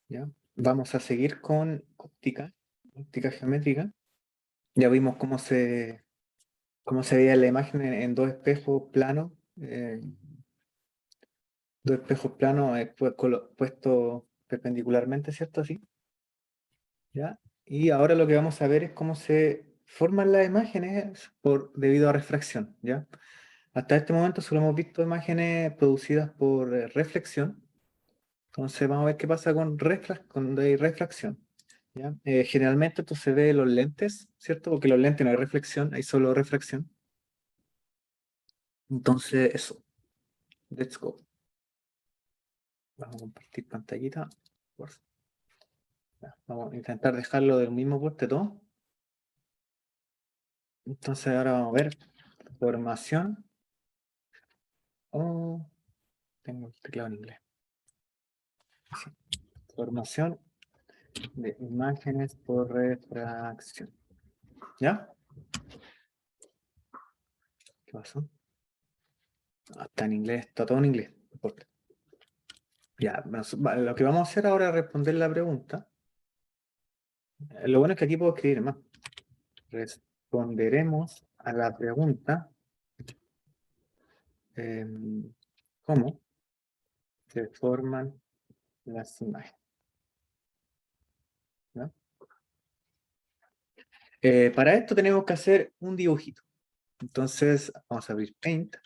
¿Ya? Vamos a seguir con óptica geométrica. Ya vimos cómo se veía la imagen en dos espejos planos. Dos espejos planos puestos perpendicularmente, ¿cierto? Así. ¿Ya? Y ahora lo que vamos a ver es cómo se forman las imágenes debido a refracción, ¿ya? Hasta este momento solo hemos visto imágenes producidas por reflexión. Entonces vamos a ver qué pasa cuando hay refracción, ¿ya? Generalmente esto se ve en los lentes, ¿cierto? Porque los lentes no hay reflexión, hay solo refracción. Entonces eso, let's go. Vamos a compartir pantallita. Ya, vamos a intentar dejarlo del mismo porte todo. Entonces ahora vamos a ver formación. Oh, tengo el teclado en inglés. Sí. Formación de imágenes por refracción. ¿Ya? ¿Qué pasó? Está en inglés, está todo en inglés. No importa. Ya, lo que vamos a hacer ahora es responder la pregunta. Lo bueno es que aquí puedo escribir más. Responderemos a la pregunta ¿cómo se forman las imágenes? ¿No? Para esto tenemos que hacer un dibujito. Entonces vamos a abrir Paint.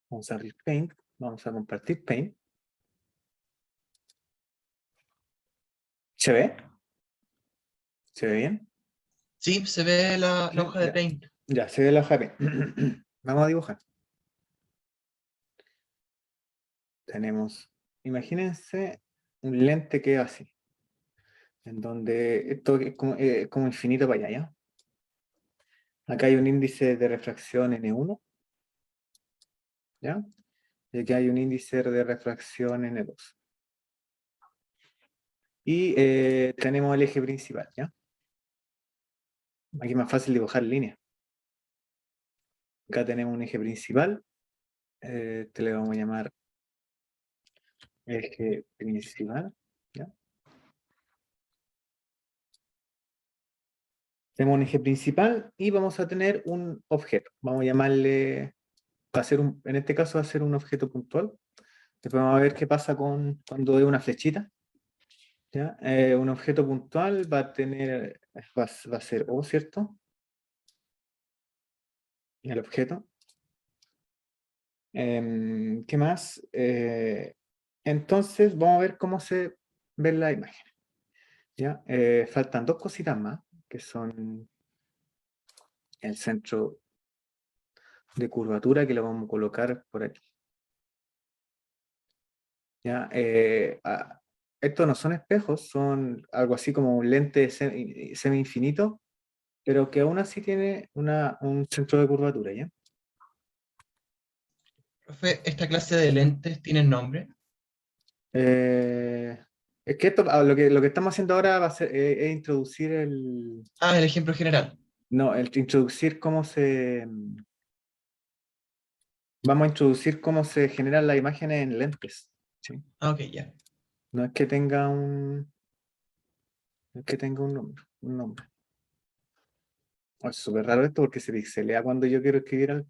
Vamos a abrir Paint. Vamos a compartir Paint. ¿Se ve? ¿Se ve bien? Sí, se ve la hoja de Ya. Paint. Ya, se ve la hoja de Paint. Vamos a dibujar. Tenemos, imagínense un lente que es así, en donde esto es como infinito para allá, ¿ya? Acá hay un índice de refracción N1, ¿ya? Y aquí hay un índice de refracción N2. Y tenemos el eje principal, ¿ya? Aquí es más fácil dibujar líneas. Acá tenemos un eje principal. Este le vamos a llamar eje principal, ¿ya? Tenemos un eje principal y vamos a tener un objeto. Vamos a llamarle, en este caso va a ser un objeto puntual. Después vamos a ver qué pasa cuando es una flechita. ¿Ya? Un objeto puntual va a ser O, ¿cierto? El objeto. ¿Qué más? Entonces vamos a ver cómo se ve la imagen. ¿Ya? Faltan dos cositas más, que son el centro de curvatura, que lo vamos a colocar por aquí. ¿Ya? Estos no son espejos, son algo así como un lente semi-infinito, pero que aún así tiene un centro de curvatura, ¿ya? Profe, ¿esta clase de lentes tienen nombre? Es que lo que estamos haciendo ahora va a ser es introducir Ah, el ejemplo general. introducir vamos a introducir cómo se generan las imágenes en lentes, ¿sí? Ah, ok, ya. No es que tenga un nombre. Oh, es súper raro esto porque se pixelea cuando yo quiero escribir algo.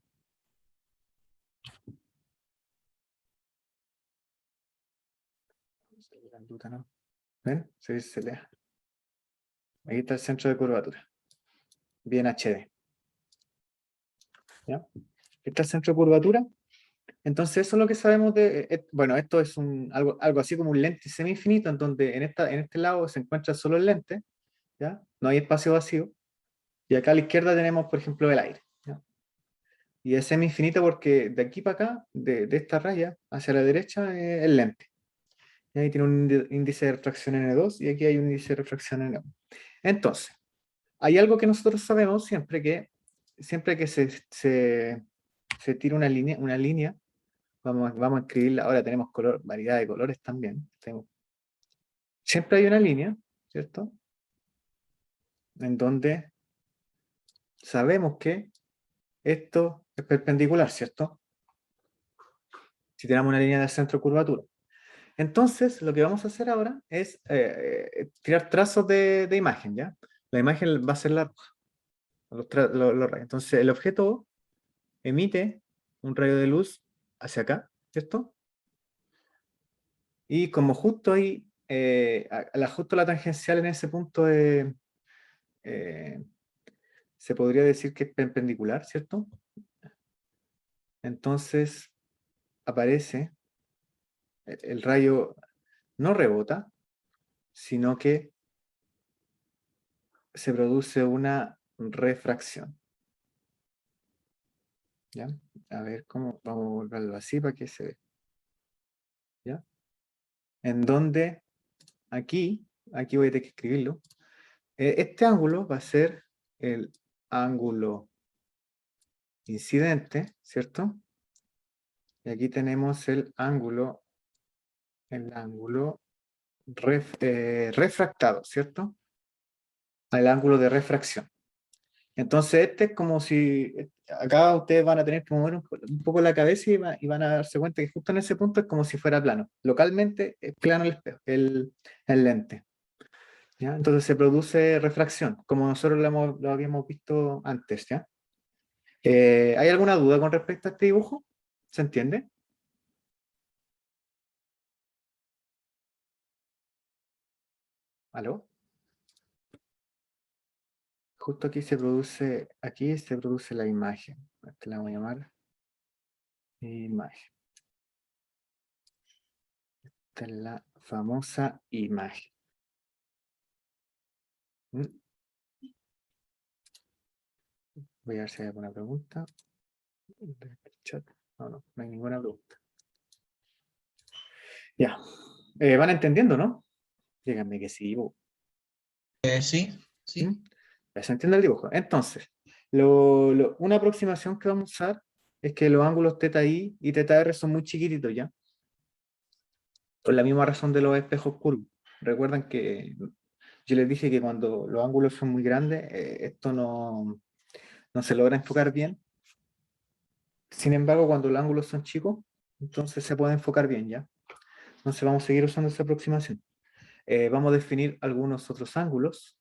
¿No? ¿Ven? Se pixelea. Aquí está el centro de curvatura. Bien HD. ¿Ya? Aquí está el centro de curvatura. Entonces, eso es lo que sabemos bueno, esto es algo así como un lente semi-infinito, en donde en este lado se encuentra solo el lente, ¿ya? No hay espacio vacío. Y acá a la izquierda tenemos, por ejemplo, el aire, ¿ya? Y es semi-infinito porque de aquí para acá, de esta raya hacia la derecha, es el lente. Y ahí tiene un índice de refracción N2 y aquí hay un índice de refracción N1. Entonces, hay algo que nosotros sabemos siempre que se tira una línea. Vamos a escribirla. Ahora tenemos variedad de colores también. Siempre hay una línea, ¿cierto? En donde sabemos que esto es perpendicular, ¿cierto? si tenemos una línea de centro de curvatura. Entonces, lo que vamos a hacer ahora es tirar trazos de imagen, ¿ya? La imagen va a ser los rayos. Entonces, el objeto emite un rayo de luz hacia acá, ¿cierto? Y como justo ahí, justo la tangencial en ese punto se podría decir que es perpendicular, ¿cierto? Entonces, aparece, el rayo no rebota, sino que se produce una refracción. ¿Ya? A ver cómo vamos a volverlo así para que se vea. ¿Ya? En donde aquí voy a tener que escribirlo. Este ángulo va a ser el ángulo incidente, ¿cierto? Y aquí tenemos el ángulo refractado, ¿cierto? El ángulo de refracción. Entonces este es como si, acá ustedes van a tener que mover un poco la cabeza y van a darse cuenta que justo en ese punto es como si fuera plano. Localmente es plano el espejo, el lente. ¿Ya? Entonces se produce refracción, como nosotros lo habíamos visto antes. ¿Ya? ¿Hay alguna duda con respecto a este dibujo? ¿Se entiende? ¿Aló? Justo aquí se produce la imagen. Esta la voy a llamar imagen. Esta es la famosa imagen. ¿Mm? Voy a ver si hay alguna pregunta. No hay ninguna pregunta. Ya. ¿Van entendiendo, no? Díganme que sí. Sí, sí. ¿Mm? Ya se entiende el dibujo. Entonces, una aproximación que vamos a usar es que los ángulos θi y θr son muy chiquititos, ¿ya? Por la misma razón de los espejos curvos. Recuerdan que yo les dije que cuando los ángulos son muy grandes, esto no se logra enfocar bien. Sin embargo, cuando los ángulos son chicos, entonces se puede enfocar bien, ¿ya? Entonces vamos a seguir usando esa aproximación. Vamos a definir algunos otros ángulos.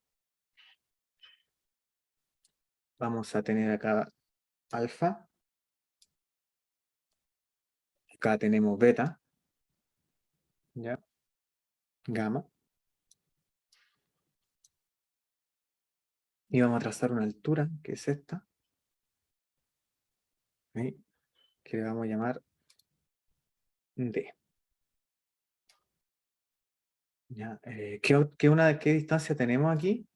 Vamos a tener acá alfa. Acá tenemos beta. ¿Ya? Gamma. Y vamos a trazar una altura, que es esta. ¿Sí? Que le vamos a llamar D. ¿Ya? ¿Qué distancia tenemos aquí?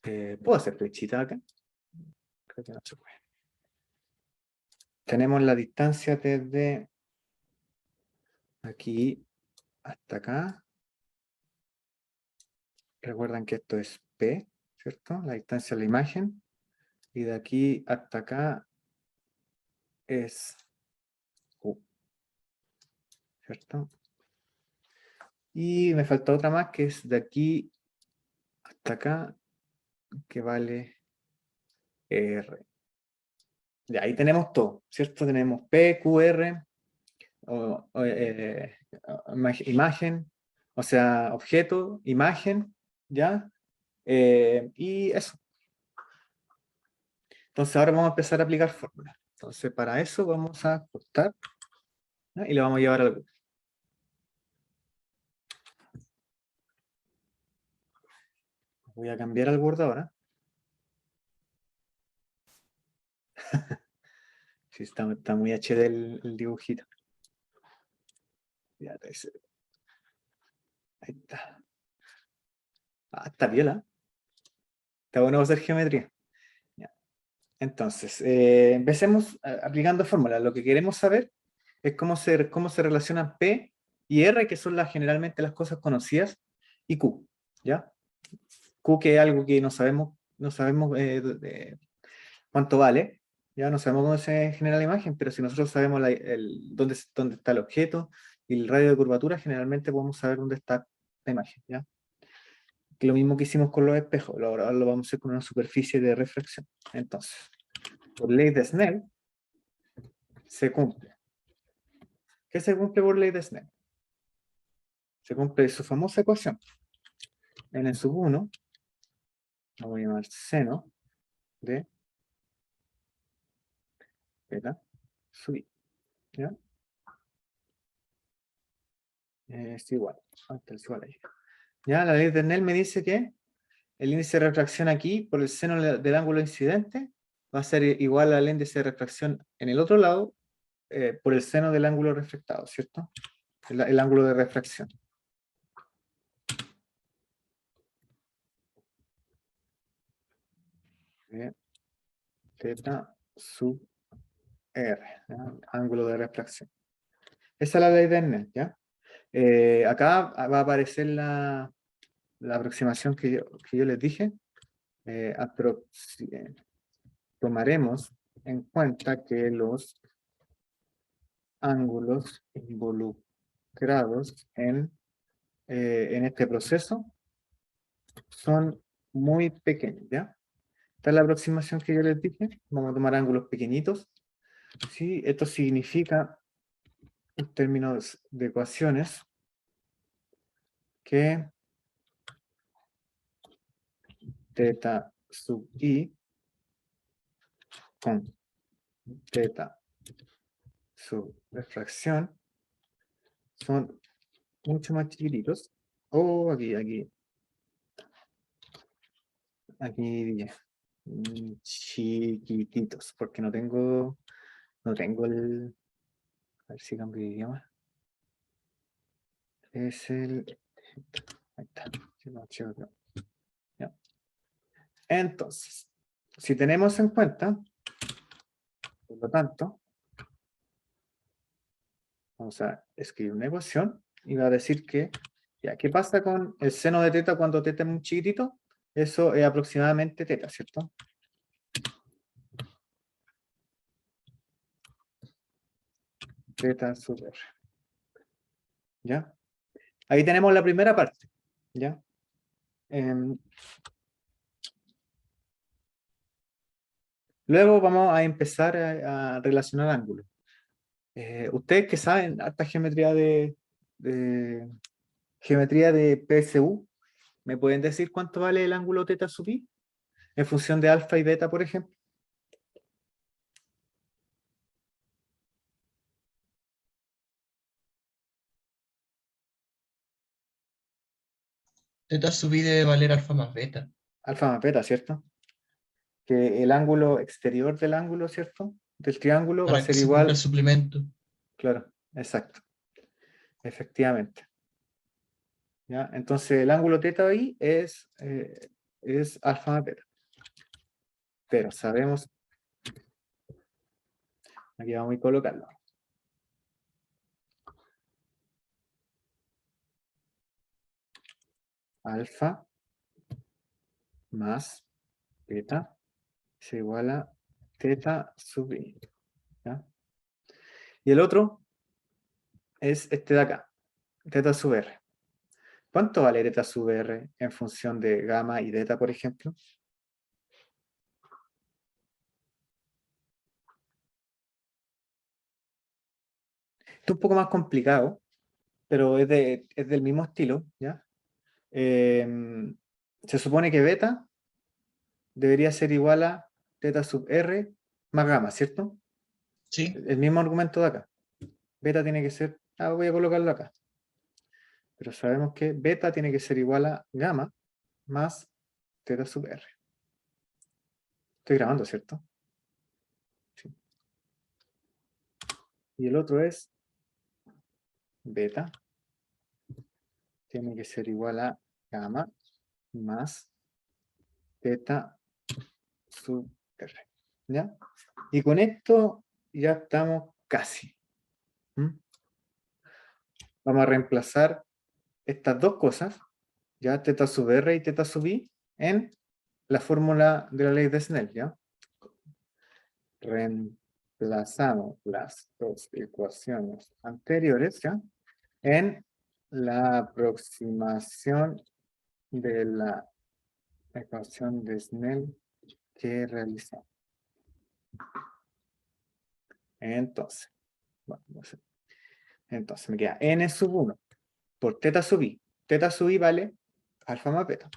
¿Puedo hacer flechita acá? Creo que no se puede. Tenemos la distancia desde aquí hasta acá. Recuerdan que esto es P, ¿cierto? La distancia de la imagen. Y de aquí hasta acá es Q, ¿cierto? Y me falta otra más que es de aquí hasta acá, que vale R. Ya, ahí tenemos todo, ¿cierto? Tenemos P, Q, R, imagen, o sea, objeto, imagen, ¿ya? Y eso. Entonces ahora vamos a empezar a aplicar fórmulas. Entonces para eso vamos a cortar, ¿ya? Y lo vamos a llevar al... Voy a cambiar al Word ahora. Sí, está muy HD el dibujito. Ya, ahí está. Ah, está viola. Está bueno hacer geometría. Ya. Entonces, empecemos aplicando fórmulas. Lo que queremos saber es cómo se relacionan P y R, que son generalmente las cosas conocidas, y Q. ¿Ya? Q, que es algo que no sabemos cuánto vale, ya no sabemos cómo se genera la imagen, pero si nosotros sabemos dónde está el objeto y el radio de curvatura, generalmente podemos saber dónde está la imagen. ¿Ya? Lo mismo que hicimos con los espejos, ahora lo vamos a hacer con una superficie de refracción. Entonces, por ley de Snell, se cumple ¿Qué se cumple por ley de Snell? Se cumple su famosa ecuación. N sub 1, lo voy a llamar seno de beta sub i. ¿Ya? Es igual. Es igual ahí. Ya, la ley de Snell me dice que el índice de refracción aquí, por el seno del ángulo incidente, va a ser igual al índice de refracción en el otro lado, por el seno del ángulo refractado, ¿cierto? El ángulo de refracción. Teta sub R, ¿ya? Ángulo de refracción. Esa es la ley de Snell, ¿ya? Acá va a aparecer la aproximación que yo les dije. Tomaremos en cuenta que los ángulos involucrados en este proceso son muy pequeños, ¿ya? Esta es la aproximación que yo les dije. Vamos a tomar ángulos pequeñitos. ¿Sí? Esto significa, en términos de ecuaciones, que teta sub i con teta sub refracción son mucho más chiquititos. O aquí chiquititos, porque no tengo el, a ver si cambio de idioma. Es el, ahí está. Ya. Entonces, si tenemos en cuenta, por lo tanto, vamos a escribir una ecuación y va a decir que, ya, ¿qué pasa con el seno de teta cuando teta es muy chiquitito? Eso es aproximadamente teta, ¿cierto? Teta sub r. ¿Ya? Ahí tenemos la primera parte. ¿Ya? Luego vamos a empezar a relacionar ángulos. Ustedes que saben harta geometría de PSU, ¿me pueden decir cuánto vale el ángulo teta sub i? En función de alfa y beta, por ejemplo. Teta sub i debe valer alfa más beta. Alfa más beta, ¿cierto? Que el ángulo exterior del ángulo, ¿cierto? Del triángulo va a Para que ser se cumpla el igual. suplemento. Claro, exacto. Efectivamente. ¿Ya? Entonces el ángulo teta ahí es alfa más beta. Pero sabemos, aquí vamos a colocarlo. Alfa más beta es igual a teta sub i. ¿Ya? Y el otro es este de acá, teta sub r. ¿Cuánto vale teta sub r en función de gamma y beta, por ejemplo? Esto es un poco más complicado, pero es del mismo estilo, ¿ya? Se supone que beta debería ser igual a teta sub r más gamma, ¿cierto? Sí, El mismo argumento de acá. Beta tiene que ser, voy a colocarlo acá. Pero sabemos que beta tiene que ser igual a gamma más teta sub r. Estoy grabando, ¿cierto? Sí. Y el otro es beta tiene que ser igual a gamma más teta sub r. ¿Ya? Y con esto ya estamos casi. Vamos a reemplazar estas dos cosas, ya teta sub r y teta sub i, en la fórmula de la ley de Snell, ¿ya? Reemplazamos las dos ecuaciones anteriores, ¿ya? En la aproximación de la ecuación de Snell que realizamos. Entonces, bueno, Entonces me queda n sub 1 por teta sub i. Teta sub i vale alfa más beta.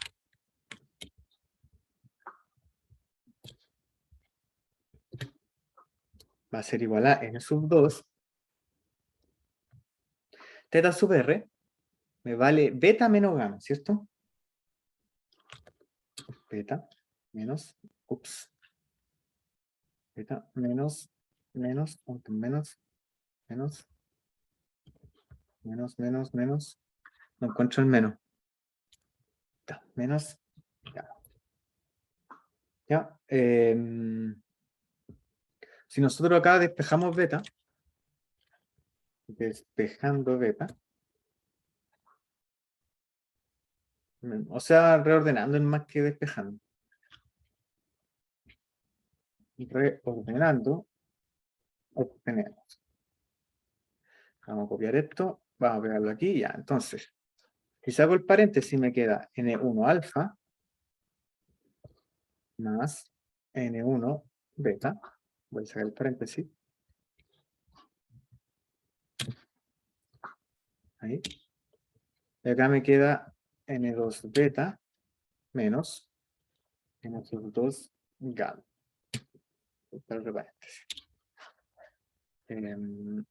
Va a ser igual a n sub 2. Teta sub r me vale beta menos gamma, ¿cierto? Beta menos, beta menos, menos, menos, no encuentro el menos. Menos, ya. Si nosotros acá despejamos beta, despejando beta, o sea, reordenando más que despejando. Reordenando, obtenemos. Vamos a copiar esto, vamos a pegarlo aquí, ya. Entonces, si saco el paréntesis me queda N1 alfa más N1 beta. Voy a sacar el paréntesis. Ahí. Y acá me queda N2 beta menos N2 gamma.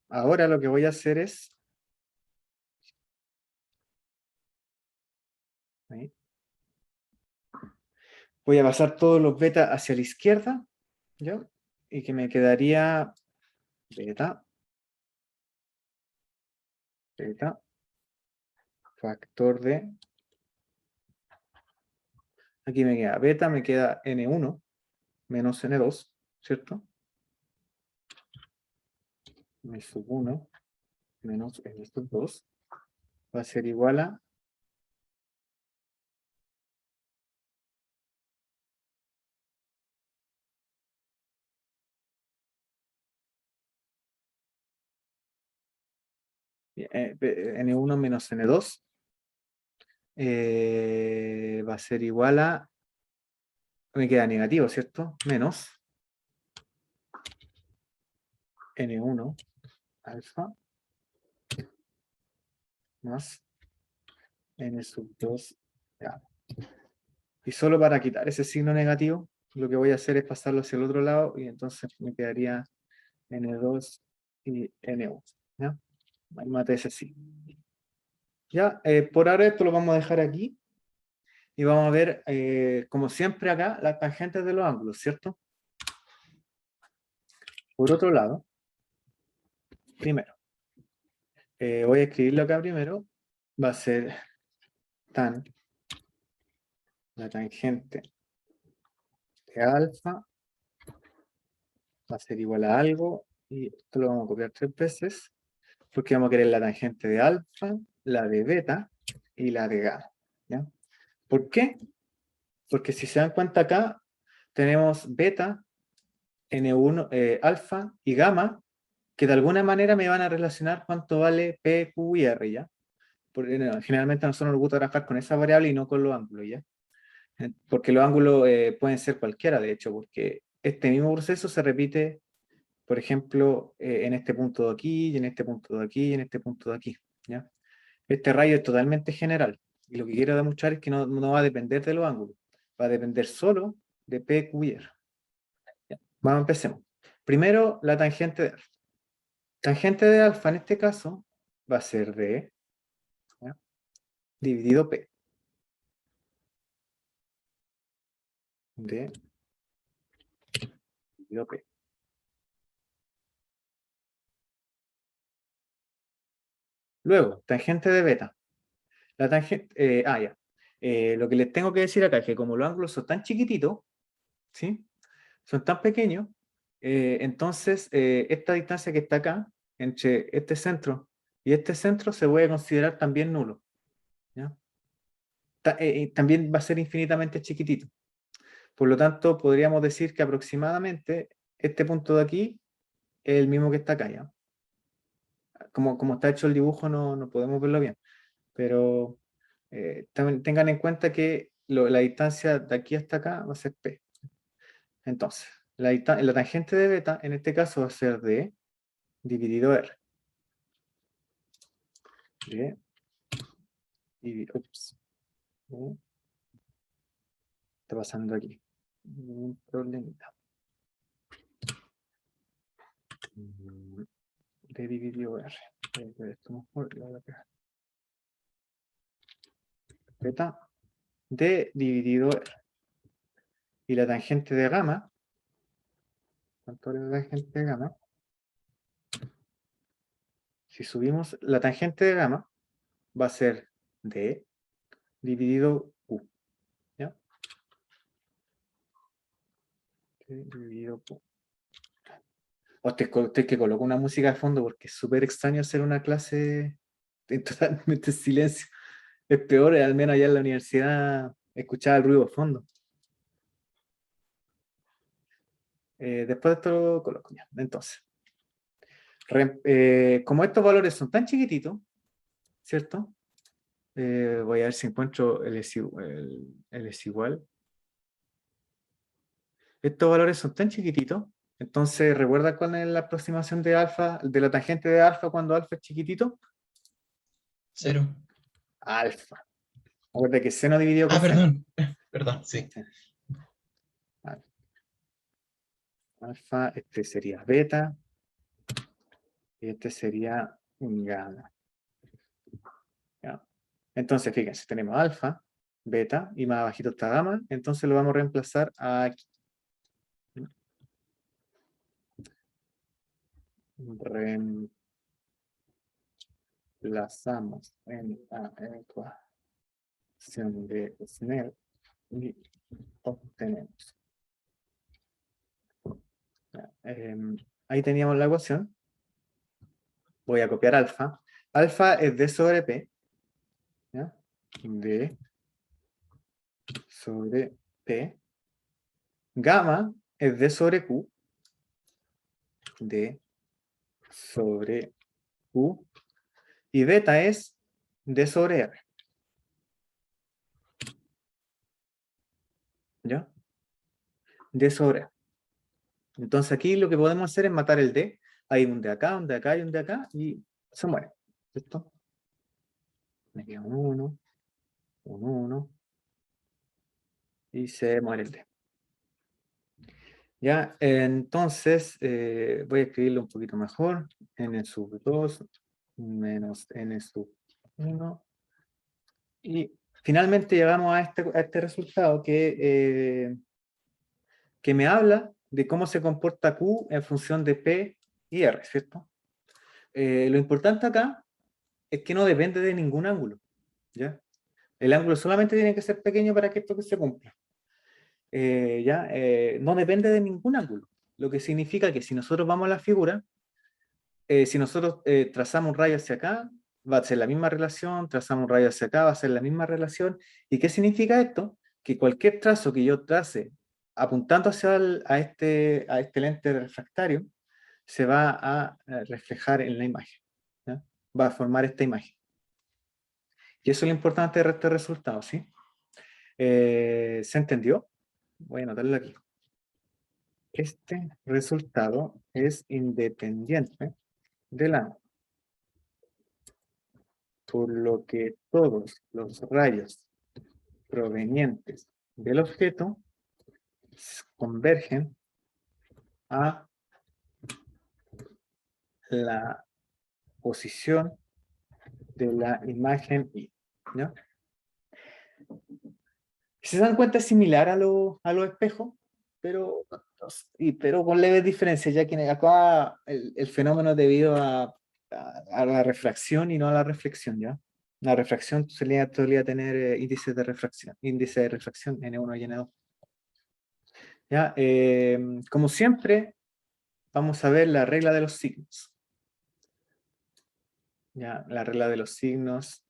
Ahora lo que voy a hacer es ahí, voy a pasar todos los beta hacia la izquierda, ¿ya? Y que me quedaría beta, beta, factor de, aquí me queda beta, me queda N1 menos N2, ¿cierto? N sub 1 menos N sub 2 va a ser igual a N1 menos N2 va a ser igual a, me queda negativo, ¿cierto? Menos N1 alfa más N sub 2 gamma. Y solo para quitar ese signo negativo, lo que voy a hacer es pasarlo hacia el otro lado y entonces me quedaría N2 y N1. ¿Ya? Ahí mate ese signo. Ya, por ahora esto lo vamos a dejar aquí y vamos a ver, como siempre acá, las tangentes de los ángulos, ¿cierto? Por otro lado, primero, voy a escribirlo acá primero, va a ser tan, la tangente de alfa va a ser igual a algo, y esto lo vamos a copiar 3 veces, porque vamos a querer la tangente de alfa, la de beta y la de gamma. ¿Ya? ¿Por qué? Porque si se dan cuenta acá, tenemos beta, N1, alfa y gamma, que de alguna manera me van a relacionar cuánto vale P, Q y R, ¿ya? Porque, generalmente a nosotros nos gusta trabajar con esa variable y no con los ángulos, ¿ya? Porque los ángulos pueden ser cualquiera, de hecho, porque este mismo proceso se repite, por ejemplo, en este punto de aquí, y en este punto de aquí, y en este punto de aquí, ¿ya? Este rayo es totalmente general, y lo que quiero demostrar es que no va a depender de los ángulos, va a depender solo de P, Q y R. ¿Ya? Vamos, empecemos. Primero, la tangente de alfa. Tangente de alfa, en este caso, va a ser D, ¿ya? Dividido P. D dividido P. Luego, tangente de beta. La tangente, ya. Lo que les tengo que decir acá es que como los ángulos son tan chiquititos, ¿sí? Son tan pequeños, entonces esta distancia que está acá, entre este centro y este centro, se puede considerar también nulo, ¿ya? También va a ser infinitamente chiquitito. Por lo tanto, podríamos decir que aproximadamente este punto de aquí es el mismo que está acá, ¿ya? Como está hecho el dibujo, no podemos verlo bien, pero también tengan en cuenta que la distancia de aquí hasta acá va a ser P. Entonces, la tangente de beta en este caso va a ser D dividido R. de ups, ¿qué está pasando aquí? Un problemita. De dividido R. Esto mejor, lo voy a pegar. Beta de dividido R. Y la tangente de gamma, ¿cuánto es la tangente de gamma? Si subimos la tangente de gamma, va a ser D dividido Q. ¿Ya? D dividido Q. Usted que coloco una música de fondo porque es súper extraño hacer una clase en totalmente silencio. Es peor, al menos allá en la universidad, escuchaba el ruido de fondo. Después de esto lo coloco ya. Entonces, como estos valores son tan chiquititos, ¿cierto? Voy a ver si encuentro el es igual. Estos valores son tan chiquititos, entonces, ¿recuerda cuál es la aproximación de alfa, de la tangente de alfa cuando alfa es chiquitito? 0. Alfa. Recuerda que seno dividido Ah, coseno. perdón. Perdón, sí. Sí. Alfa, este sería beta, y este sería un gamma. ¿Ya? Entonces, fíjense, tenemos alfa, beta, y más abajito está gamma, entonces lo vamos a reemplazar aquí. Reemplazamos en la ecuación de Snell y obtenemos. Ahí teníamos la ecuación. Voy a copiar alfa. Alfa es D sobre P. ¿Ya? D sobre P. Gamma es D sobre Q. D sobre Q. Y beta es D sobre R. ¿Ya? D sobre R. Entonces aquí lo que podemos hacer es matar el D. Hay un de acá, un de acá y un de acá. Y se muere. ¿Listo? Me queda un 1. Y se muere el D. Ya, entonces voy a escribirlo un poquito mejor. N sub 2 menos N sub 1. Y finalmente llegamos a este resultado que me habla de cómo se comporta Q en función de P y R, ¿cierto? Lo importante acá es que no depende de ningún ángulo, ¿ya? El ángulo solamente tiene que ser pequeño para que esto se cumpla. No depende de ningún ángulo, lo que significa que si nosotros vamos a la figura, si nosotros trazamos un rayo hacia acá, va a ser la misma relación, trazamos un rayo hacia acá, va a ser la misma relación. ¿Y qué significa esto? Que cualquier trazo que yo trace apuntando a este lente refractario, se va a reflejar en la imagen, ¿ya? Va a formar esta imagen. Y eso es lo importante de este resultado, ¿sí? ¿Se entendió? Voy a anotarlo aquí. Este resultado es independiente del ángulo, por lo que todos los rayos provenientes del objeto convergen a la posición de la imagen Y, ¿no? Si se dan cuenta, es similar a los espejos, pero con leves diferencias, ya que acá el fenómeno es debido a la refracción y no a la reflexión, ¿ya? La refracción solía tener índice de refracción N1 y N2. ¿Ya? Como siempre, vamos a ver la regla de los signos. ¿Ya? La regla de los signos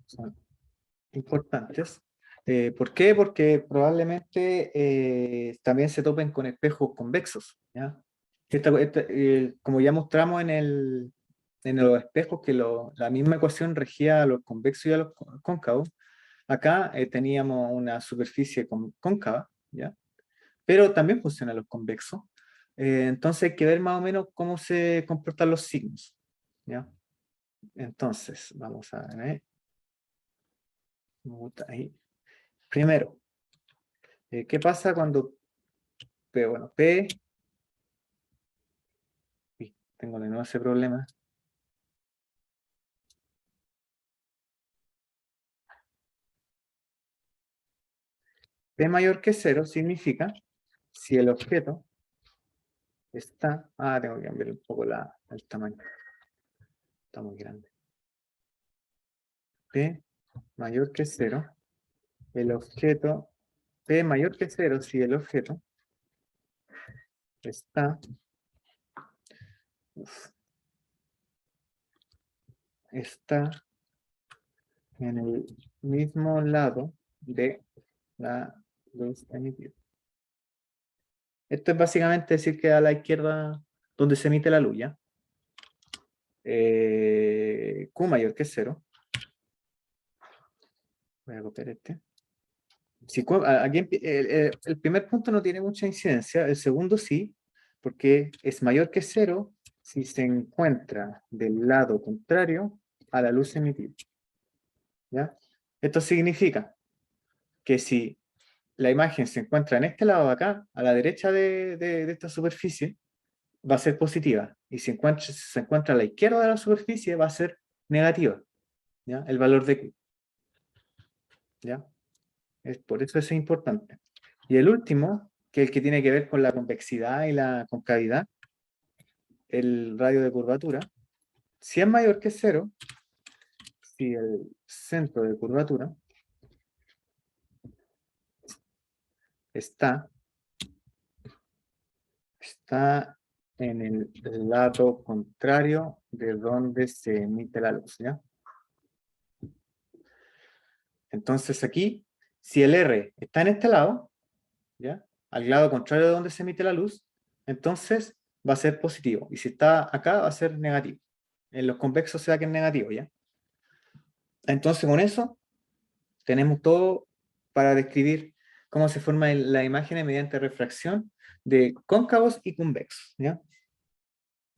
son importantes. ¿Por qué? Porque probablemente también se topen con espejos convexos, ¿ya? Como ya mostramos en los espejos que la misma ecuación regía a los convexos y a los cóncavos, acá teníamos una superficie cóncava, ¿ya? Pero también funcionan los convexos. Entonces hay que ver más o menos cómo se comportan los signos, ¿ya? Entonces, vamos a ver. Ahí. Primero, ¿qué pasa cuando P? Bueno, P. Uy, tengo de nuevo ese problema. P mayor que 0 significa si el objeto está. Tengo que cambiar un poco el tamaño. Está muy grande. P mayor que 0. El objeto. P mayor que 0 si el objeto está. Está en el mismo lado de la luz emitida. Esto es básicamente decir que a la izquierda donde se emite la luz, ¿ya? Q mayor que 0. Voy a copiar este. Si aquí el primer punto no tiene mucha incidencia, el segundo sí, porque es mayor que 0 si se encuentra del lado contrario a la luz emitida. ¿Ya? Esto significa que si la imagen se encuentra en este lado de acá, a la derecha de esta superficie, va a ser positiva. Y si se encuentra a la izquierda de la superficie, va a ser negativa. ¿Ya? El valor de Q. ¿Ya? Por eso es importante. Y el último, que es el que tiene que ver con la convexidad y la concavidad, el radio de curvatura, si es mayor que 0, si el centro de curvatura está en el lado contrario de donde se emite la luz, ¿ya? Entonces aquí, si el R está en este lado, ¿ya? Al lado contrario de donde se emite la luz, entonces va a ser positivo. Y si está acá, va a ser negativo. En los convexos se da que es negativo, ¿ya? Entonces con eso tenemos todo para describir cómo se forman las imágenes mediante refracción de cóncavos y convexos, ¿ya?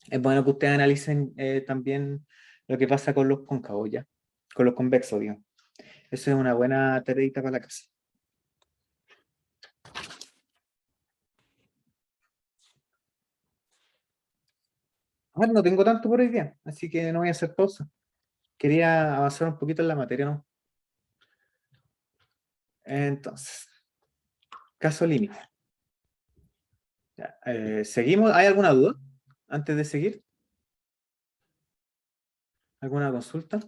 Es bueno que ustedes analicen también lo que pasa con los cóncavos, ¿ya? Con los convexos, digamos. Eso es una buena tareita para la casa. Bueno, no tengo tanto por hoy día, así que no voy a hacer pausa. Quería avanzar un poquito en la materia, ¿no? Entonces, caso límite. ¿Seguimos? ¿Hay alguna duda antes de seguir? ¿Alguna consulta?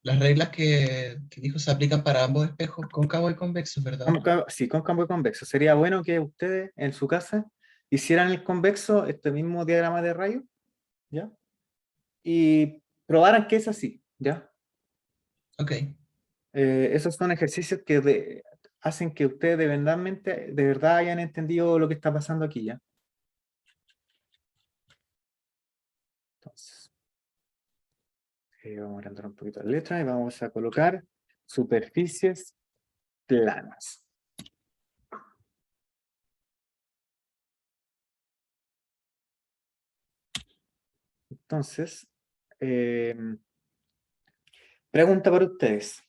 Las reglas que dijo se aplican para ambos espejos, cóncavo y convexo, ¿verdad? Sí, cóncavo y convexo. Sería bueno que ustedes en su casa hicieran el convexo, este mismo diagrama de rayos, ¿ya? Y probaran que es así, ¿ya? Ok. Esos son ejercicios que hacen que ustedes de verdad hayan entendido lo que está pasando aquí, ¿ya? Entonces, vamos a agrandar un poquito la letra y vamos a colocar superficies planas. Entonces, pregunta para ustedes.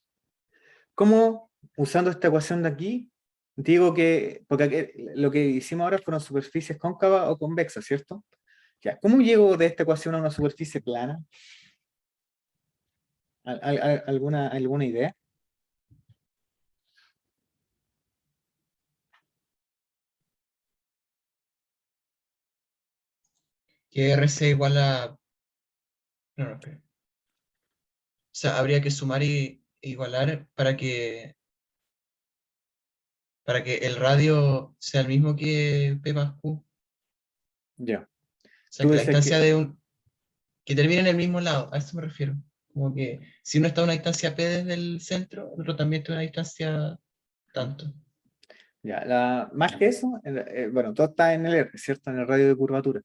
¿Cómo, usando esta ecuación de aquí, digo que, porque lo que hicimos ahora fueron superficies cóncavas o convexas, ¿cierto? Ya, ¿cómo llego de esta ecuación a una superficie plana? ¿Alguna idea? Que R sea igual a... No, no, espera. O sea, habría que sumar y igualar para que el radio sea el mismo que P más Q. O Ya. sea, Tú que la dices distancia que, de un... que termine en el mismo lado, a eso me refiero. Como que si uno está a una distancia P desde el centro, el otro también está a una distancia tanto. ya, más que eso, bueno, todo está en el R, ¿cierto? En el radio de curvatura.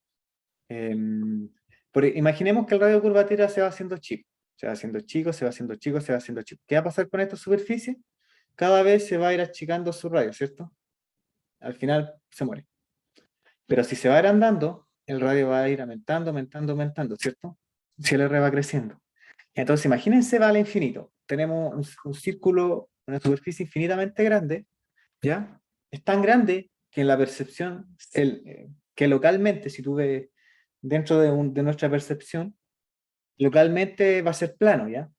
Imaginemos que el radio de curvatura se va haciendo chico, se va haciendo chico, se va haciendo chico, se va haciendo chico. ¿Qué va a pasar con esta superficie? Cada vez se va a ir achicando su radio, ¿cierto? Al final se muere. Pero si se va agrandando, el radio va a ir aumentando, aumentando, aumentando, ¿cierto? Si el R va creciendo. Entonces, imagínense, va al infinito. Tenemos un círculo, una superficie infinitamente grande, ¿ya? Es tan grande que en la percepción, que localmente, si tú ves dentro de nuestra percepción, localmente va a ser plano, ¿ya?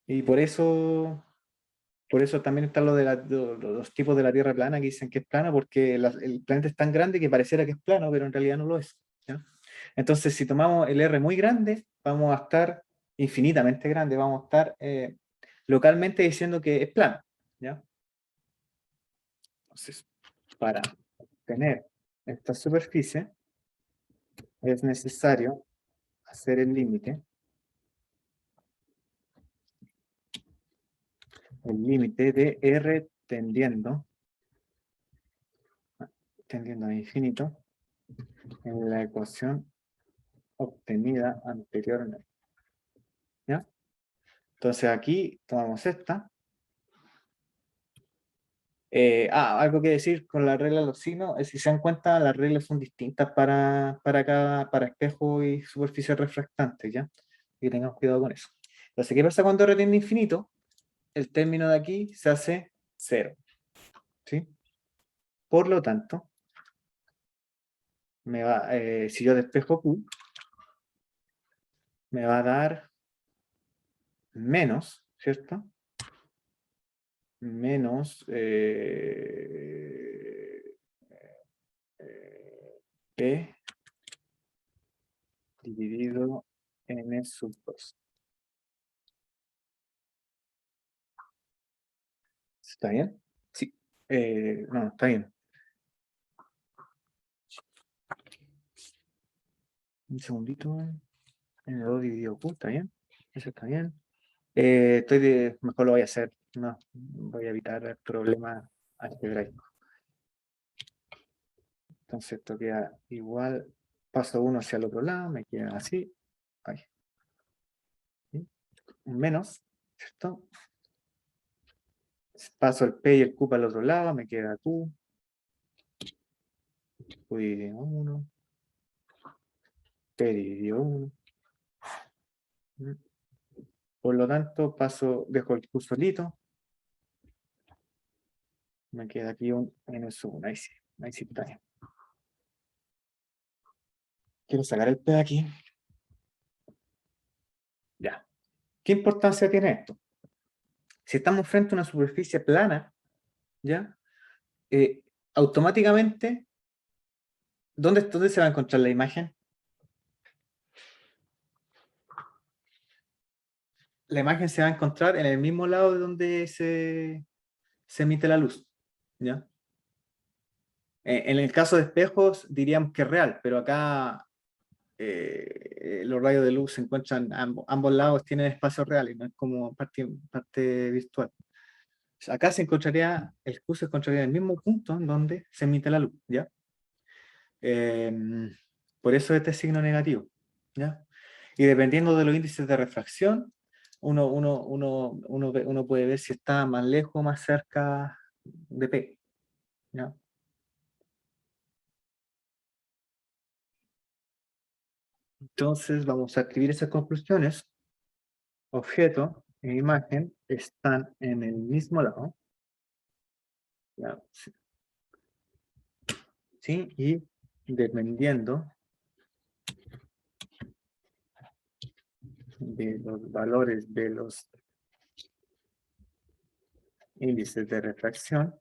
Y por eso también están los tipos de la Tierra plana que dicen que es plana, porque el planeta es tan grande que pareciera que es plano, pero en realidad no lo es, ¿ya? Entonces, si tomamos el R muy grande, vamos a estar infinitamente grande, vamos a estar localmente diciendo que es plano, ¿ya? Entonces, para tener esta superficie, es necesario hacer el límite de R tendiendo a infinito, en la ecuación obtenida anteriormente, ¿ya? Entonces aquí tomamos esta. Algo que decir con la regla de los signos es, si se dan cuenta, las reglas son distintas para espejo y superficie refractante, ¿ya? Y tengamos cuidado con eso. Entonces, ¿qué pasa cuando R tiende a infinito? El término de aquí se hace 0, ¿sí? Por lo tanto, si yo despejo Q, me va a dar menos, ¿cierto? Menos P dividido N sub 2. ¿Está bien? Sí. No, está bien. Un segundito. N2 dividido Q, ¿está bien? Eso está bien. Mejor lo voy a hacer. No, voy a evitar el problema algebraico. Entonces esto queda igual. Paso 1 hacia el otro lado, me queda así. Ahí. ¿Sí? Un menos, ¿cierto? Paso el P y el Q para el otro lado, me queda Q. Q dividido 1. P dividido 1. Por lo tanto, dejo el Q solito. Me queda aquí un N sub 1. Ahí sí está bien. Quiero sacar el P de aquí. Ya. ¿Qué importancia tiene esto? Si estamos frente a una superficie plana, ¿ya? Automáticamente, ¿dónde se va a encontrar la imagen? La imagen se va a encontrar en el mismo lado de donde se emite la luz, ¿ya? En el caso de espejos diríamos que es real, pero acá los rayos de luz se encuentran, ambos lados tienen espacios reales, no es como parte virtual. Acá el Q se encontraría en el mismo punto en donde se emite la luz, ¿ya? Por eso este signo negativo, ¿ya? Y dependiendo de los índices de refracción, uno puede ver si está más lejos o más cerca de P, ¿ya? Entonces vamos a escribir esas conclusiones. Objeto e imagen están en el mismo lado, ¿ya? ¿Sí? Y dependiendo de los valores de los índices de refracción,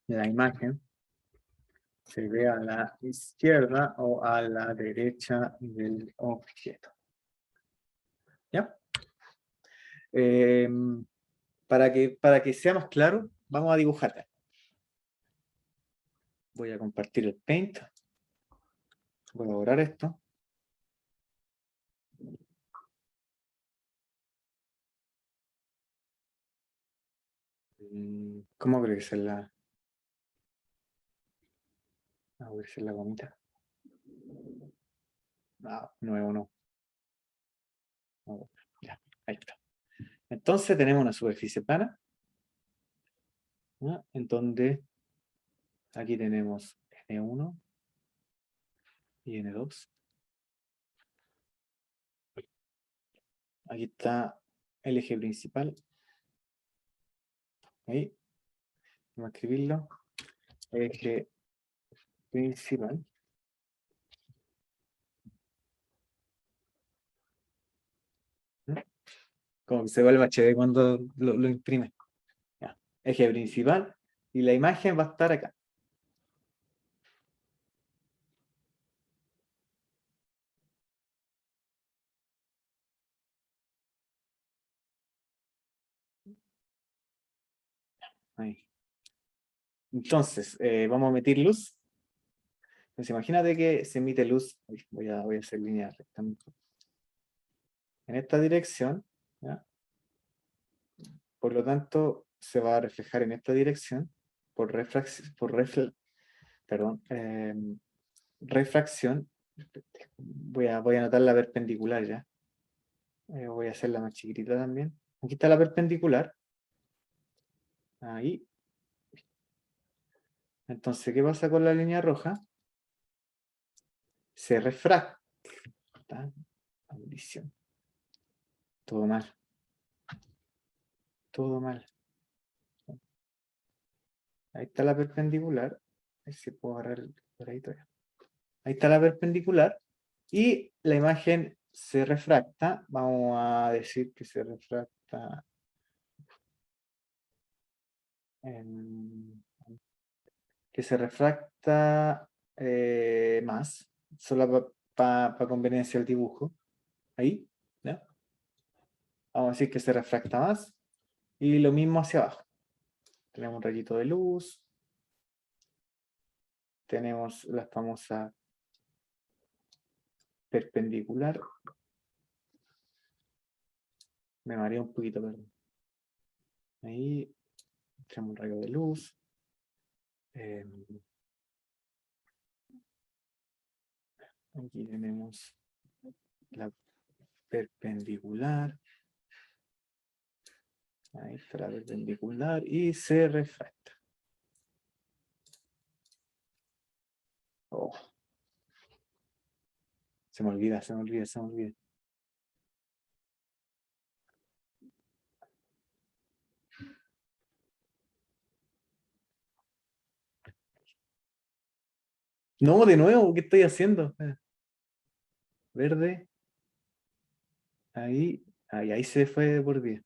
la imagen se ve a la izquierda o a la derecha del objeto. ¿Ya? Para que sea más claro, vamos a dibujar. Voy a compartir el Paint. Voy a borrar esto. ¿Cómo creo que es la? A ver si es la gomita. No es uno. Ya, ahí está. Entonces tenemos una superficie plana, ¿no? En donde aquí tenemos N1, y N2. Aquí está el eje principal. Ahí. Vamos a escribirlo. Eje principal. Como que se vuelve HD cuando lo imprime. Ya. Eje principal. Y la imagen va a estar acá. Ahí. Entonces, vamos a meter luz. Entonces, imagínate que se emite luz. Voy a hacer línea recta. En esta dirección, ¿ya? Por lo tanto, se va a reflejar en esta dirección por refracción, perdón, refracción. Voy a anotar la perpendicular ya. Voy a hacerla más chiquitita también. Aquí está la perpendicular. Ahí. Entonces, ¿qué pasa con la línea roja? Se refracta. Maldición. Todo mal. Todo mal. Ahí está la perpendicular. A ver si puedo agarrar el cuadradito ya. Ahí está la perpendicular. Y la imagen se refracta. Vamos a decir que se refracta que se refracta más. Solo para conveniencia el dibujo. Ahí. ¿ya? Vamos a decir que se refracta más. Y lo mismo hacia abajo. Tenemos un rayito de luz. Tenemos la famosa perpendicular. Me mareé un poquito, perdón. Ahí tenemos un rayo de luz. Aquí tenemos la perpendicular. Ahí está la perpendicular y se refracta. Oh. Se me olvida. No, de nuevo, ¿qué estoy haciendo? Verde. Ahí se fue por 10.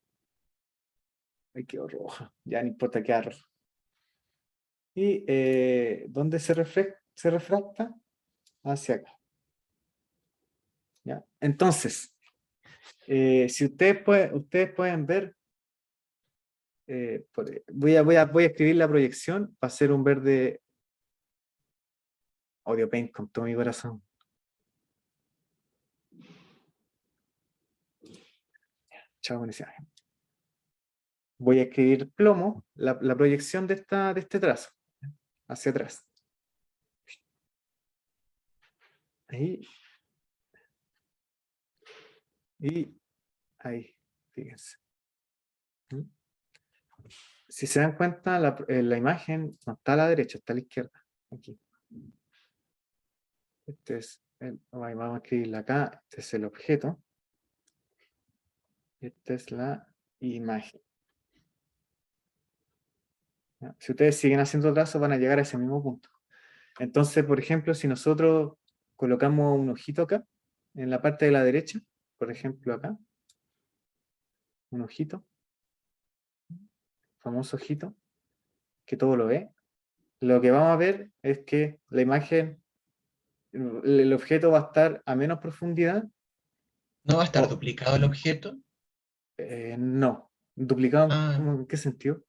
Ahí quedó roja. Ya no importa, queda roja. ¿Y dónde se refracta? Hacia acá. ¿Ya? Entonces, si ustedes pueden ver, voy a escribir la proyección para hacer un verde. Odio Paint con todo mi corazón. Chao con esa imagen. Voy a escribir plomo, la proyección de este trazo, hacia atrás. Ahí. Y ahí, fíjense. Si se dan cuenta, la imagen no está a la derecha, está a la izquierda. Aquí. Vamos a escribirla acá. Este es el objeto. Esta es la imagen. ¿Ya? Si ustedes siguen haciendo trazos, van a llegar a ese mismo punto. Entonces, por ejemplo, si nosotros colocamos un ojito acá, en la parte de la derecha, por ejemplo acá, un ojito, famoso ojito, que todo lo ve, lo que vamos a ver es que la imagen, el objeto va a estar a menos profundidad. ¿No va a estar o duplicado el objeto? No, duplicado, Ah, ¿en qué sentido?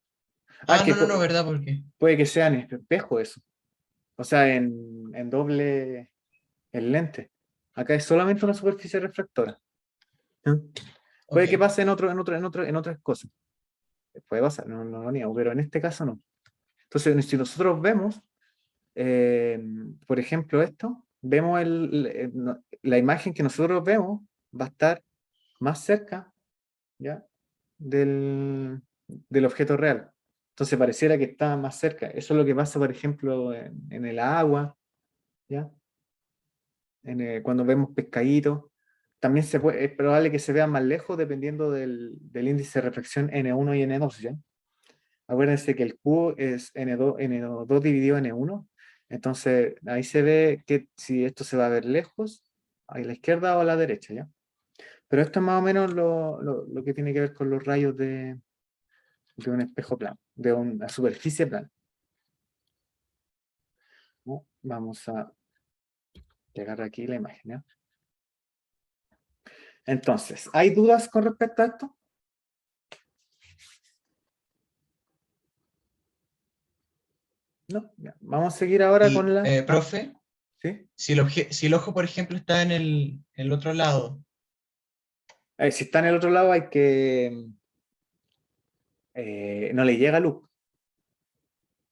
Ah, que no, ¿verdad? ¿Por qué? puede que sea en espejo eso, o sea, en doble, en lente. Acá es solamente una superficie refractora. ¿Mm? Ok. Puede que pase en otras cosas. Puede pasar, no lo niego, pero en este caso no. Entonces, si nosotros vemos, por ejemplo, esto, vemos la imagen que nosotros vemos va a estar más cerca, ¿ya? del objeto real. Entonces pareciera que está más cerca. Eso es lo que pasa, por ejemplo, en el agua, ¿ya? cuando vemos pescaditos. También es probable que se vea más lejos dependiendo del índice de refracción N1 y N2, ¿ya? Acuérdense que el cubo es N2 dividido en N1. Entonces, ahí se ve que si esto se va a ver lejos, a la izquierda o a la derecha, ¿ya? Pero esto es más o menos lo que tiene que ver con los rayos de un espejo plano, de una superficie plana, ¿no? Vamos a pegar aquí la imagen, ¿ya? Entonces, ¿hay dudas con respecto a esto? No, ya. Vamos a seguir ahora con Y, la... profe, ¿sí? si el ojo, por ejemplo, está en el otro lado, Si está en el otro lado hay que... no le llega luz.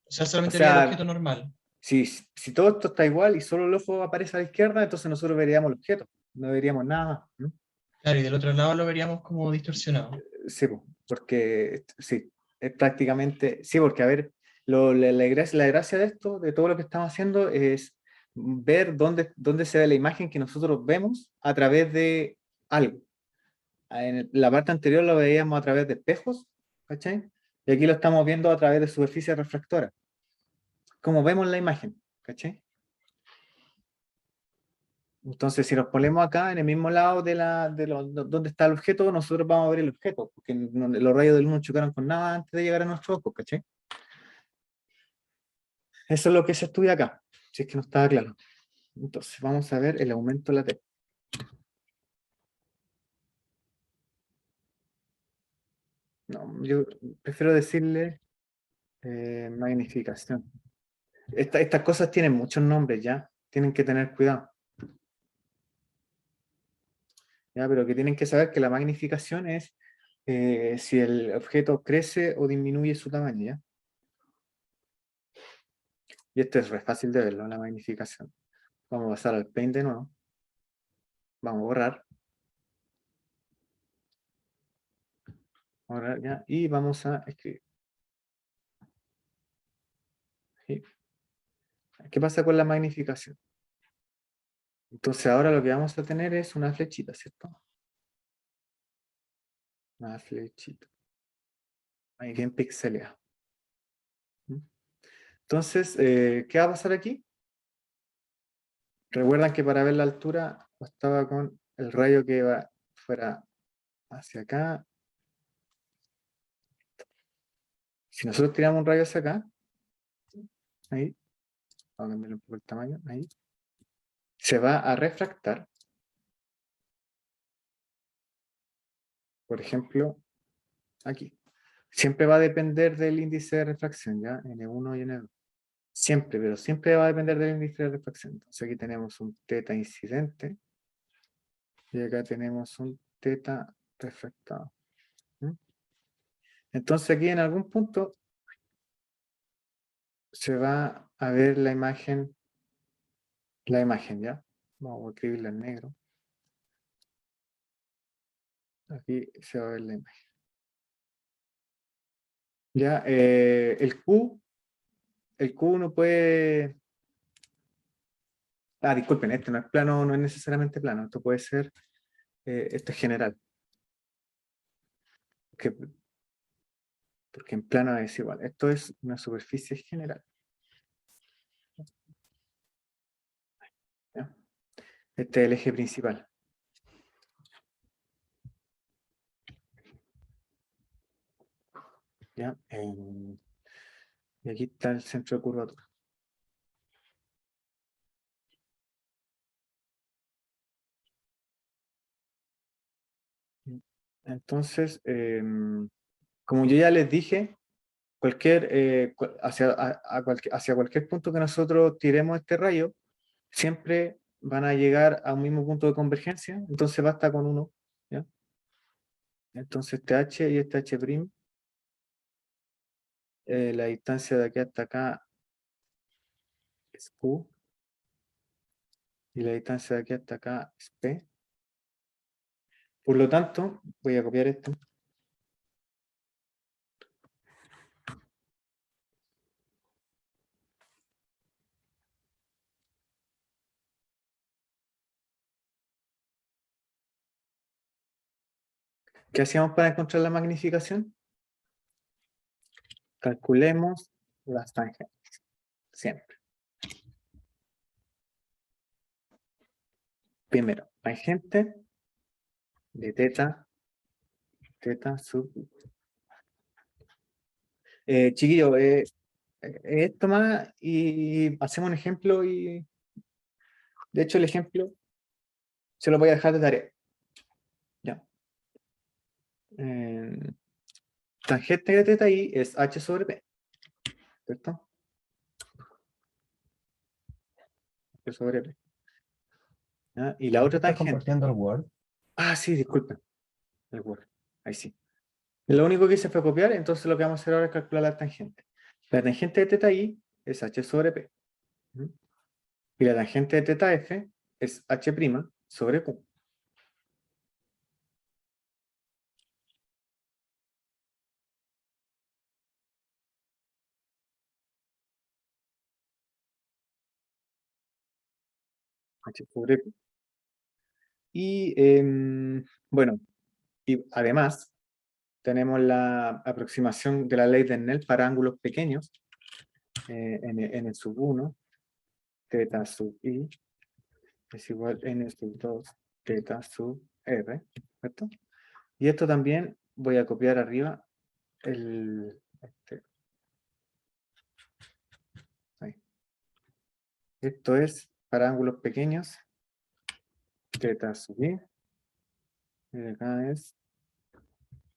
o sea, O solamente vería el objeto sea, normal. si todo esto está igual y solo el ojo aparece a la izquierda, entonces nosotros veríamos el objeto, no veríamos nada más, ¿no? Claro, y del otro lado lo veríamos como distorsionado. Sí, po, porque sí, es prácticamente, sí, porque a ver, la gracia de esto, de todo lo que estamos haciendo, es ver dónde se ve la imagen que nosotros vemos a través de algo. En la parte anterior lo veíamos a través de espejos, ¿cachai? Y aquí lo estamos viendo a través de superficie refractora, como vemos la imagen, ¿cachai? Entonces, si nos ponemos acá en el mismo lado donde está el objeto, nosotros vamos a ver el objeto, porque los rayos del luz no chocaron con nada antes de llegar a nuestro ojo, ¿cachai? Eso es lo que se estudia acá, si es que no estaba claro. Entonces, vamos a ver el aumento de la T. No, yo prefiero decirle magnificación. Estas cosas tienen muchos nombres, ¿ya? Tienen que tener cuidado. ¿Ya? Pero que tienen que saber que la magnificación es si el objeto crece o disminuye su tamaño, ¿ya? Y esto es re fácil de verlo, la magnificación. Vamos a pasar al Paint de nuevo. Vamos a borrar ya, y vamos a escribir. ¿Sí? ¿Qué pasa con la magnificación? Entonces ahora lo que vamos a tener es una flechita, ¿cierto? Una flechita. Ahí bien pixeleada. ¿Mm? Entonces, ¿qué va a pasar aquí? Recuerdan que para ver la altura estaba con el rayo que va fuera hacia acá. Si nosotros tiramos un rayo hacia acá, ahí, vamos a cambiar un poco el tamaño, ahí, se va a refractar, por ejemplo, aquí. Siempre va a depender del índice de refracción, ¿ya? N1 y N2. Siempre, pero siempre va a depender del índice de refracción. Entonces aquí tenemos un teta incidente y acá tenemos un teta refractado. ¿Mm? Entonces aquí en algún punto se va a ver la imagen, ¿ya? Vamos a escribirla en negro. Aquí se va a ver la imagen. Ya, el Q no puede... Ah, disculpen, este no es plano, no es necesariamente plano, esto puede ser, esto es general, porque en plano es igual. Esto es una superficie general. ¿Ya? Este es el eje principal. ¿Ya? Y aquí está el centro de curvatura. Entonces, como yo ya les dije, hacia cualquier punto que nosotros tiremos este rayo, siempre van a llegar a un mismo punto de convergencia, entonces basta con uno. ¿Ya? Entonces este H y este H', la distancia de aquí hasta acá es Q, y la distancia de aquí hasta acá es P. Por lo tanto, voy a copiar esto. ¿Qué hacíamos para encontrar la magnificación? Calculemos las tangentes, siempre. Primero, tangente de teta sub. Chiquillo, esto más y hacemos un ejemplo y de hecho el ejemplo se lo voy a dejar de tarea. Ya. Tangente de teta i es h sobre p, ¿cierto? H sobre p. ¿Ya? Y la otra ¿Estás tangente. compartiendo el Word? Ah, sí, disculpen. El Word. Ahí sí. Lo único que hice fue copiar, entonces lo que vamos a hacer ahora es calcular la tangente. La tangente de teta i es h sobre p. ¿Mm? Y la tangente de teta f es h' sobre q. H sobre q. Y bueno, y además tenemos la aproximación de la ley de Snell para ángulos pequeños, n sub 1, teta sub i, es igual a n sub 2, teta sub r, ¿cierto? Y esto también voy a copiar arriba ahí. Esto es para ángulos pequeños, teta sub i, y acá es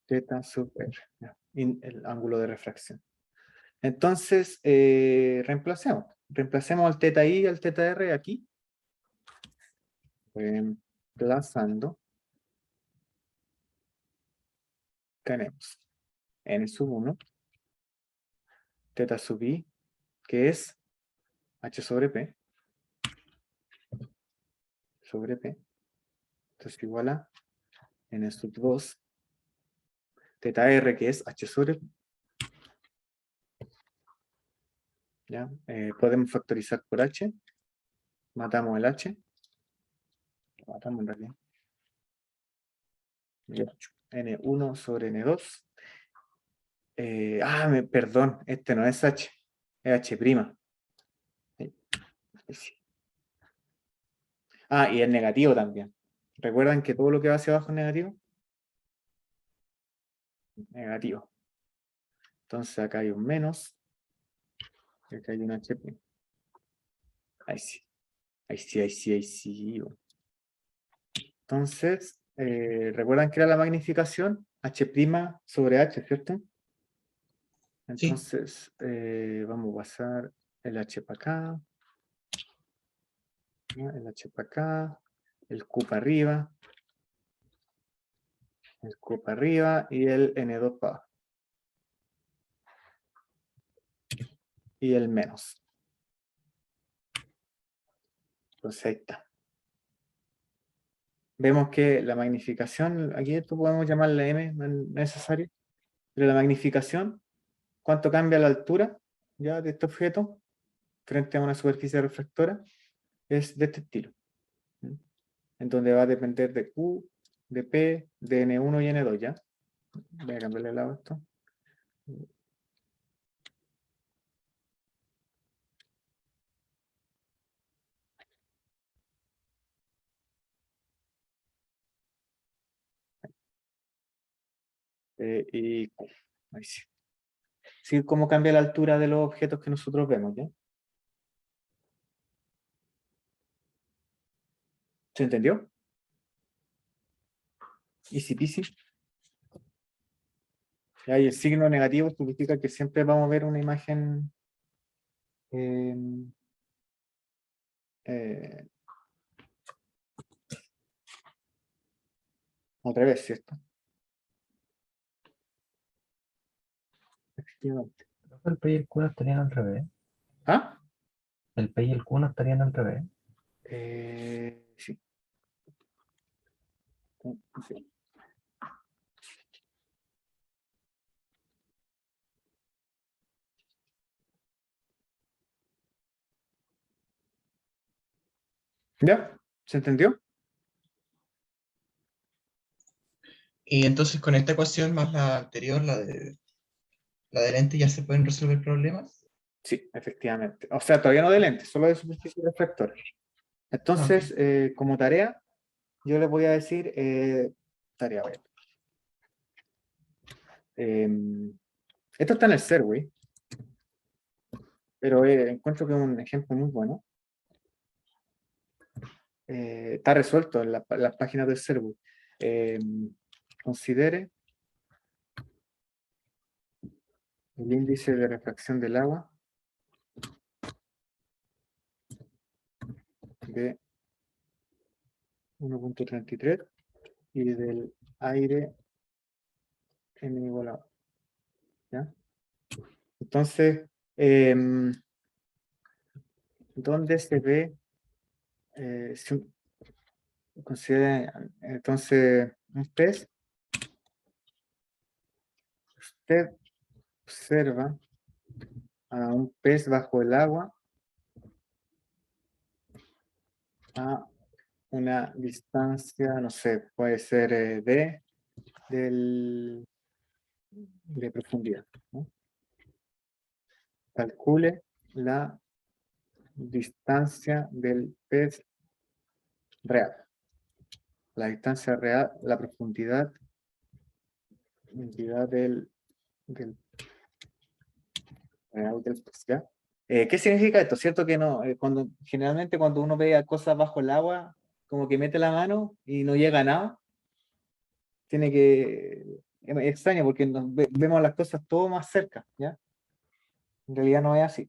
teta sub r, ya, el ángulo de refracción. Entonces, reemplacemos al teta i y al teta r aquí, reemplazando, tenemos n sub 1, teta sub i, que es h sobre p, entonces igual a n sub 2, teta r, que es h sobre p, ¿ya? Podemos factorizar por h, matamos el h, lo matamos en realidad, n1 sobre n2, perdón, este no es h, es h'. Sí. Ah, y el negativo también. ¿Recuerdan que todo lo que va hacia abajo es negativo? Negativo. Entonces acá hay un menos. Y acá hay un HP. Ahí sí. Ahí sí, ahí sí, ahí sí. Entonces, ¿recuerdan que era la magnificación? H' sobre H, ¿cierto? Sí, Entonces, vamos a pasar el H para acá. ¿Ya? El H para acá. El Q para arriba. El Q para arriba y el N2 para abajo. Y el menos. Entonces ahí está. Vemos que la magnificación, aquí esto podemos llamarle M, no es necesario, pero la magnificación, ¿cuánto cambia la altura ya de este objeto frente a una superficie reflectora? Es de este estilo, ¿sí? En donde va a depender de Q, de P, de N1 y N2, ¿ya? Voy a cambiarle el lado a esto. Y Q, ahí sí. Sí, cómo cambia la altura de los objetos que nosotros vemos, ¿ya? ¿Se entendió? Easy peasy. Y ahí el signo negativo significa que siempre vamos a ver una imagen eh, al revés, ¿cierto? Efectivamente. El P y el Q no estarían al revés. ¿Ah? El P y el Q no estarían al revés. Sí. Sí. ¿Ya? ¿Se entendió? Y entonces con esta ecuación más la anterior, la de lente, ya se pueden resolver problemas. Sí, efectivamente. O sea, todavía no de lentes, solo de superficie refractora. Entonces, como tarea, yo les voy a decir, tarea, a ver. Esto está en el Serway, pero encuentro que es un ejemplo muy bueno. Está resuelto en las páginas del Serway. Considere el índice de refracción del agua de 1.33 y del aire n igual a, ¿ya? Entonces, ¿dónde se ve? Si considere, entonces, un pez, usted observa a un pez bajo el agua a una distancia, no sé, puede ser d de profundidad, ¿no? Calcule la distancia del pez real. La distancia real, la profundidad del real del pez, ¿ya? ¿Qué significa esto? ¿Cierto que no? Generalmente cuando uno ve cosas bajo el agua, como que mete la mano y no llega a nada. Tiene que... Es extraño porque vemos las cosas todo más cerca, ¿ya? En realidad no es así.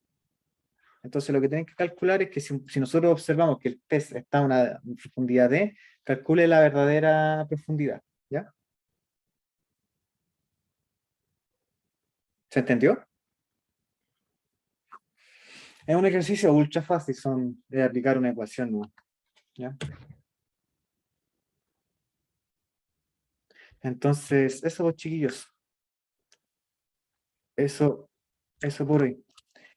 Entonces lo que tienen que calcular es que si nosotros observamos que el pez está a una profundidad D, calcule la verdadera profundidad, ¿ya? ¿Se entendió? Es un ejercicio ultra fácil, son de aplicar una ecuación nueva, ¿ya? Entonces, eso, pues, chiquillos. Eso por hoy.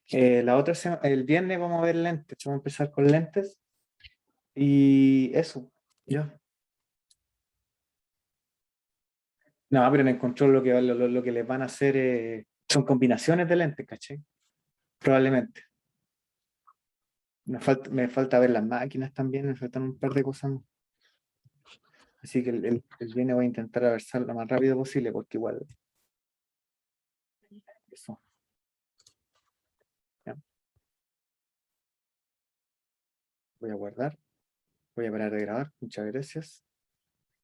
El viernes vamos a ver lentes, vamos a empezar con lentes. Y eso, ya. No, pero en el control lo que les van a hacer son combinaciones de lentes, ¿cachai? Probablemente. Me falta ver las máquinas también, me faltan un par de cosas más. Así que el viernes voy a intentar avanzar lo más rápido posible, porque igual. Eso. Ya. Voy a guardar. Voy a parar de grabar. Muchas gracias.